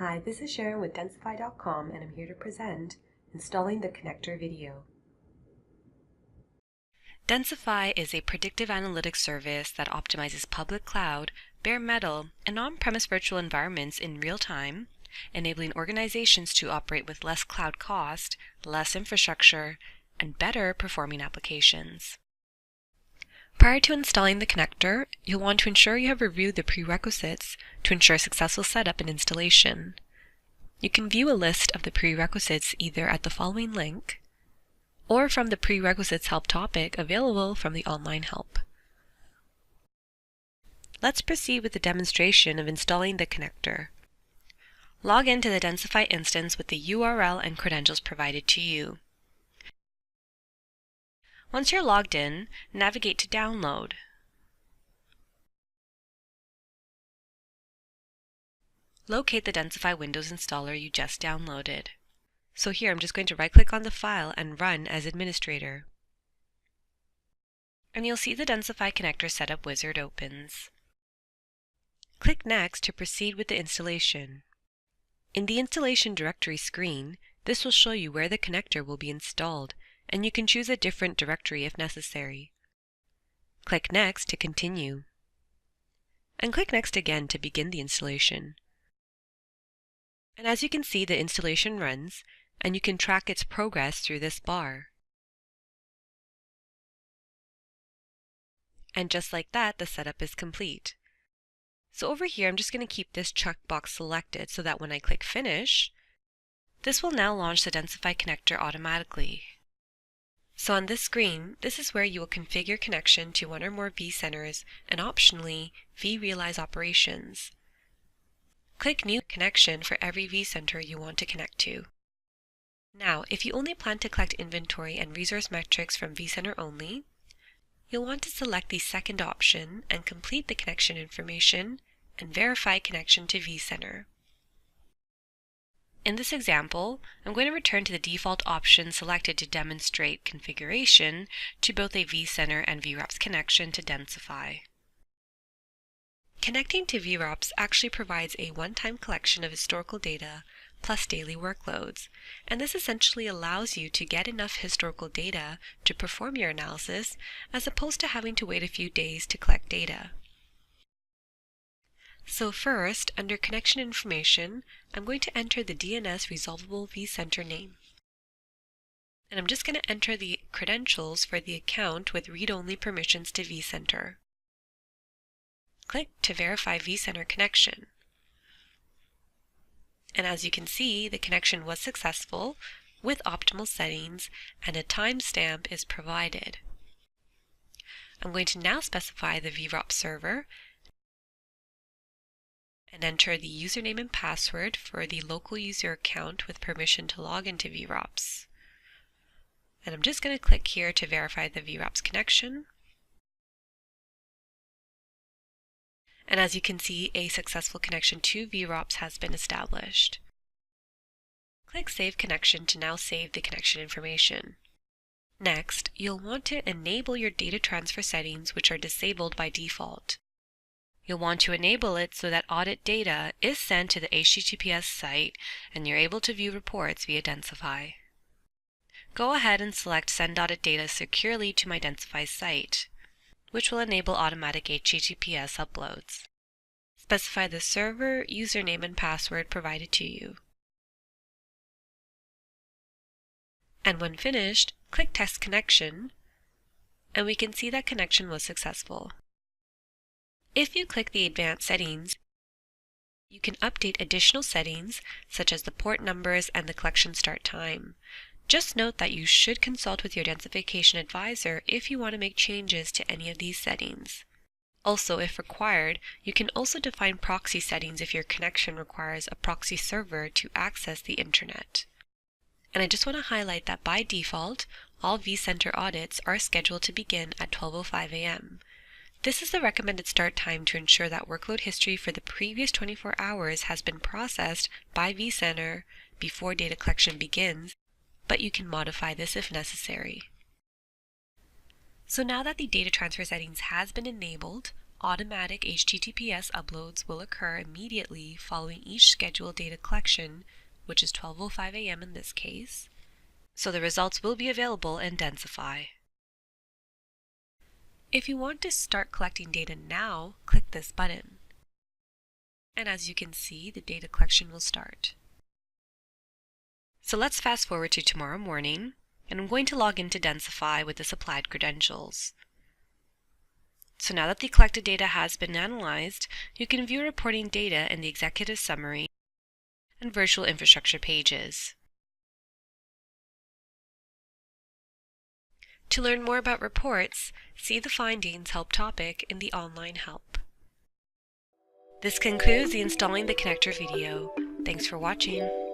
Hi, this is Sharon with Densify.com, and I'm here to present installing the connector video. Densify is a predictive analytics service that optimizes public cloud, bare metal, and on-premise virtual environments in real time, enabling organizations to operate with less cloud cost, less infrastructure, and better performing applications. Prior to installing the connector, you'll want to ensure you have reviewed the prerequisites to ensure successful setup and installation. You can view a list of the prerequisites either at the following link or from the Prerequisites Help topic available from the online help. Let's proceed with the demonstration of installing the connector. Log into the Densify instance with the URL and credentials provided to you. Once you're logged in, navigate to Download. Locate the Densify Windows installer you just downloaded. So here I'm just going to right-click on the file and run as administrator. And you'll see the Densify connector setup wizard opens. Click Next to proceed with the installation. In the installation directory screen, this will show you where the connector will be installed, and you can choose a different directory if necessary. Click Next to continue. And click Next again to begin the installation. And as you can see, the installation runs, and you can track its progress through this bar. And just like that, the setup is complete. So over here, I'm just going to keep this checkbox selected so that when I click Finish, this will now launch the Densify connector automatically. So on this screen, this is where you will configure connection to one or more vCenters and optionally vRealize operations. Click New Connection for every vCenter you want to connect to. Now, if you only plan to collect inventory and resource metrics from vCenter only, you'll want to select the second option and complete the connection information and verify connection to vCenter. In this example, I'm going to return to the default option selected to demonstrate configuration to both a vCenter and VROPS connection to Densify. Connecting to VROPS actually provides a one-time collection of historical data plus daily workloads, and this essentially allows you to get enough historical data to perform your analysis as opposed to having to wait a few days to collect data. So first, under Connection Information, I'm going to enter the DNS Resolvable vCenter name. And I'm just going to enter the credentials for the account with read-only permissions to vCenter. Click to verify vCenter connection. And as you can see, the connection was successful with optimal settings and a timestamp is provided. I'm going to now specify the VROPS server and enter the username and password for the local user account with permission to log into VROPS. And I'm just going to click here to verify the VROPS connection. And as you can see, a successful connection to VROPS has been established. Click Save Connection to now save the connection information. Next, you'll want to enable your data transfer settings, which are disabled by default. You'll want to enable it so that audit data is sent to the HTTPS site and you're able to view reports via Densify. Go ahead and select Send Audit Data securely to my Densify site, which will enable automatic HTTPS uploads. Specify the server, username, and password provided to you. And when finished, click Test Connection, and we can see that connection was successful. If you click the Advanced Settings, you can update additional settings such as the port numbers and the collection start time. Just note that you should consult with your Densification advisor if you want to make changes to any of these settings. Also, if required, you can also define proxy settings if your connection requires a proxy server to access the internet. And I just want to highlight that by default, all vCenter audits are scheduled to begin at 12:05 a.m. This is the recommended start time to ensure that workload history for the previous 24 hours has been processed by vCenter before data collection begins, but you can modify this if necessary. So now that the data transfer settings has been enabled, Automatic HTTPS uploads will occur immediately following each scheduled data collection, which is 12:05 a.m. in this case, so the results will be available in Densify. If you want to start collecting data now, click this button. And as you can see, the data collection will start. So let's fast forward to tomorrow morning, and I'm going to log into Densify with the supplied credentials. So now that the collected data has been analyzed, you can view reporting data in the Executive Summary and Virtual Infrastructure pages. To learn more about reports, see the Findings Help topic in the online help. This concludes the Installing the Connector video. Thanks for watching.